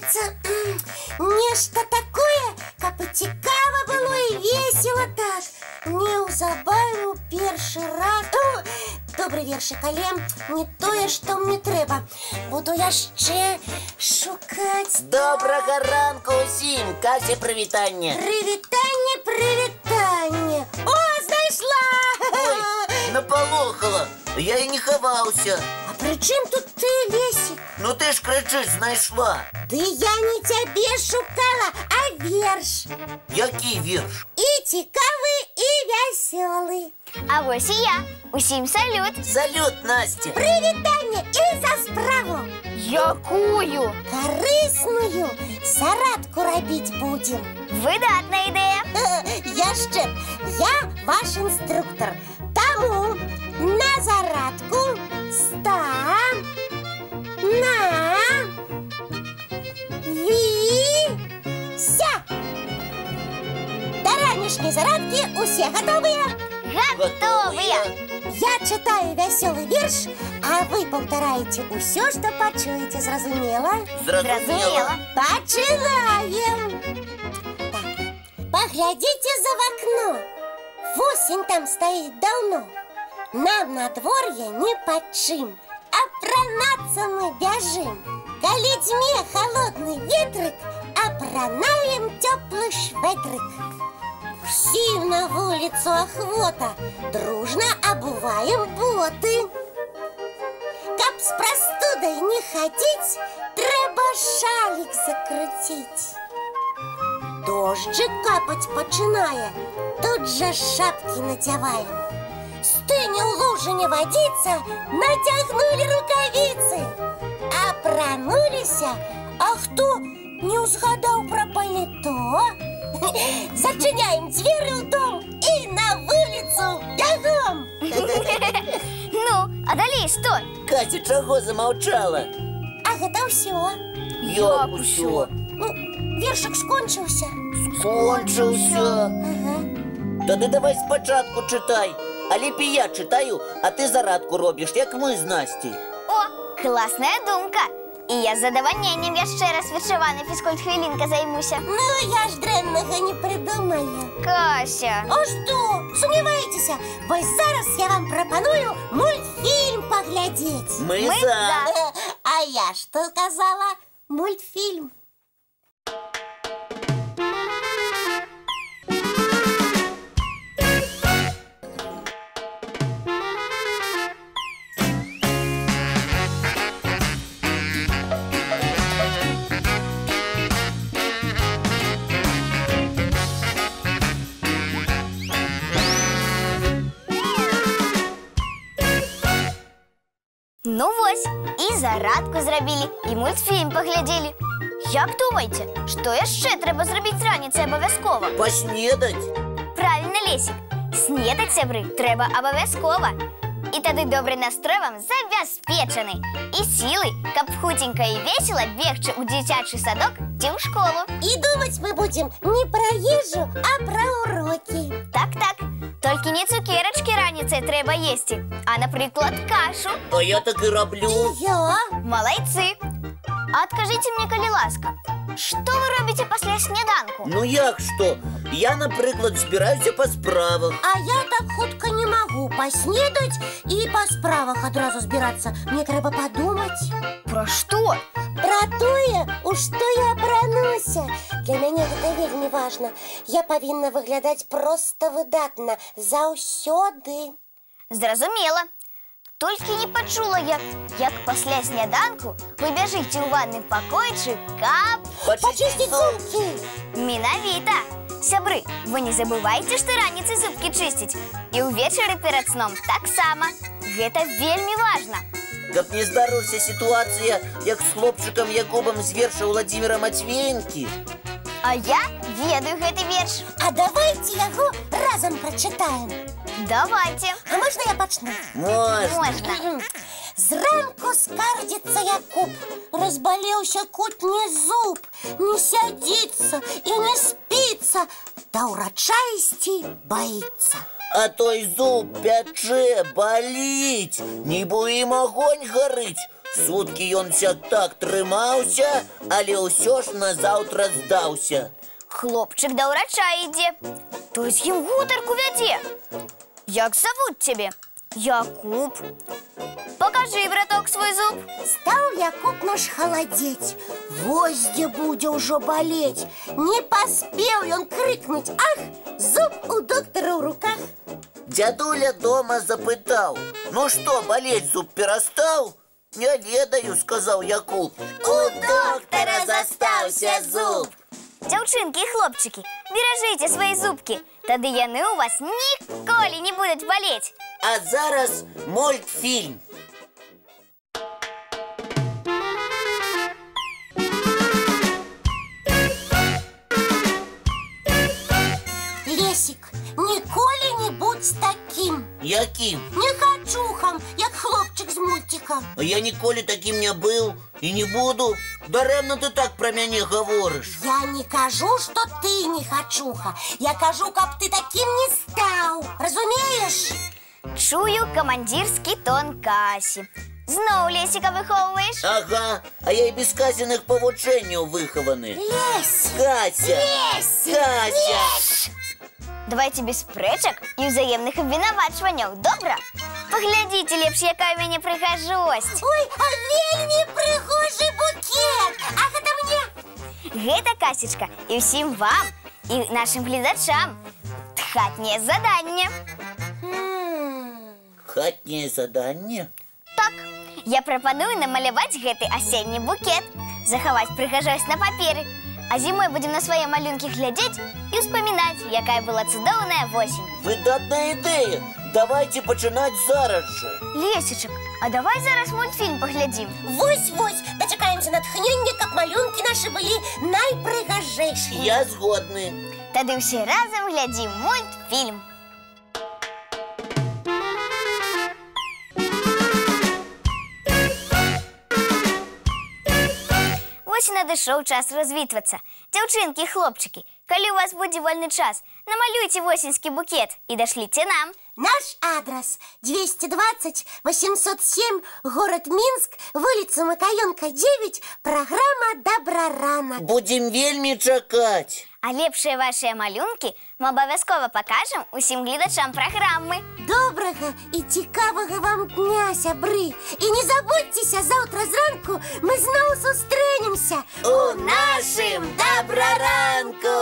хочется нечто такое, как бы цікаво было и весело так. Неўзабаве перший раз. Добрый вершик, але не тое, что мне трэба. Буду яшчэ шукаць. Добрага ранку усім, Кася, прывітанне. Прывітанне. О, знайшла! Ой, напалохала, я і не хаваўся. А пры чым тут ты, Лесик? Ну ты ж крычыш, знайшла. Ды я не цябе шукала, а верш. Які верш? І цікавы, і вясёлы. А вось і я. Усім салют. Салют, Настя. Прывітанне і за справу. Якую? Карысную зарадку рабіць будзем. Выдатная ідэя. Яшчэ, я ваш інструктор. Таму на зарадку ся. До ранішняй зарадкі усе гатовыя? Готовыя. Я читаю веселый верш, а вы повторяете все, что почуете. Зразумела? Зразумела. Починаем. Так, поглядите за в окно. Осень там стоит давно. Нам на дворье не почим, а пронаться мы бежим. Коли тьме холодный ветрик, а пронаем теплый шведрик. Всем на улицу охота, дружно обуваем боты. Каб с простудой не ходить, треба шалик закрутить. Дождик капать починає, тут же шапки надеваем. Стыня в луже не водиться, натягнули рукавицы. А пронулися, а хто не узгадав про пальто? Зачиняем двери в дом и на улицу бегом. Ну, а далей што? Катя, чаго замаўчала? А гэта ўсё. Як усё? Ну, вершик скончыўся. Скончыўся. Ага. Тады давай спачатку чытай. А лепей я чытаю, а ты зарадку робіш, як мы з Насцей. О, класная думка. І я з задавальненнем яшчэ раз вышыванай фізкульт-хвілінка займуся. Ну, я ж дрэннага не придумаю. Кася. А что? Сомневаетесь? Вось зараз я вам пропоную мультфильм поглядеть. Мы Мы за. за. А я что сказала? Мультфильм. Ну вось, і зарадку зрабілі, і мультфільм паглядзелі. Як думаеце, што яшчэ трэба зрабіць раніцай абавязкова? Паснедаць? Правільна, Лесік. Снедаць, сябры, трэба абавязкова. І тады добры настрой вам забяспечаны. І сілы, каб хутенька і весела бегчы ў дзіцячы садок ці ў школу. И думать мы будем не про ежу, а про уроки. Так-так, толькі не цукерачкі раніцай трэба есці, а, напрыклад, кашу. А я так і раблю. И я. Малайцы. А адкажыце мне, калі ласка, што вы робіце пасля сняданку? Ну як што? Я, напрыклад, збіраюся па справах. А я так хутка не могу поснедать и по справах одразу збирацца. Мне трэба подумать. Пра што? Про тое, у што я апрануся. Для мяне гэта вельмі важна. Я павінна выглядаць проста выдатна заўсёды. Зразумела. Толькі не пачула я, як пасля сняданку вы бяжыце ў ванны пакойчык, каб... Почистить зубки. Менавіта. Сябры, вы не забывайце, што раніцай зубкі чысціць. І ўвечары перад сном таксама. Гэта вельмі важна. Каб не здарылася сітуацыя, як з хлопчыкам Якубам з верша Владзіміра Мацвеенкі. А я ведаю гэты верш. А давайте яго разом прочитаем. Давайте. А можно я пачну? Можна. Зранку скардится Якуб, разболелся кутний зуб, не сядится и не спится, до урача ісці боится. А той зуб пячэ, баліць, нібы ім агонь гарыць, Суткі ён ся так трымаўся, але ўсё ж назаўтра здаўся. Хлопчик до врача ідзе. Той з ім гутарку вядзе. Як зовут тебе? Якуб. Покажи, браток, свой зуб. Стал Якуб наш холодеть. Вось где будзе ўжо болеть. Не поспел ён крикнуть: ах, зуб у доктора в руках. Дядуля дома запытаў: ну что, болеть зуб перастаў? Не ведаю, сказаў Якуб. У доктора застаўся зуб. Дзяўчынкі і хлопчыкі, беражыце свае зубкі. Тады яны у вас ніколі не будуць балець. А зараз мультфільм. Лесик, ніколі не будь таким. Яким? Не хачухам, як хлопчик з мультика. А я ніколі таким не быў і не буду. Даремно ты так про мяне гаворыш. Я не кажу, что ты не хачуха. Я кажу, каб ты таким не стал. Разумеешь? Чую камандзірскі тон Касі. Зноў Лесіка выхоўваеш? Ага, а я і без казіных павучэнняў выхаваны. Лесь! Кася! Лесь! Кася! Давайте без спрэчак і ўзаемных абвінавачванняў, добра? Паглядзіце лепш, якая ў мяне прыгажосць. Ой, а вельмі прыгожы букет! А гэта мне? Гэта, Касечка, і ўсім вам, і нашым гледачам. Хатняе заданне. Хатняе заданне? Так, я прапаную намаляваць гэты асенні букет, захаваць прыгажосць на паперы. А зімой будем на свае малюнкі глядзець і ўспамінаць, якая была цудоўная восень. Выдатная ідэя! Давайте пачынаць зараз жа. Лесечак, а давай зараз мультфільм паглядзім. Вось-вось, дачакаемся натхнення, каб малюнкі нашы былі найпрыгажэйшыя. Я згодны. Тады ўсе разам глядзім мультфільм. Вось і надышоў час развітвацца. Дзяўчынкі і хлопчыкі, калі у вас будзе вольны час, намалюйце восеньскі букет і дашліце нам. Наш адрес 220 807, город Минск, улица Макаёнка, 9, программа «Доброранок». Будзем вельмі чакаць. А лепшыя вашыя малюнкі мы абавязкова пакажам усім гледачам праграмы. Добрага і цікавага вам дня, сябры. І не забудзьцеся, заўтра зранку мы зноў сустрэнемся У нашым добраранку!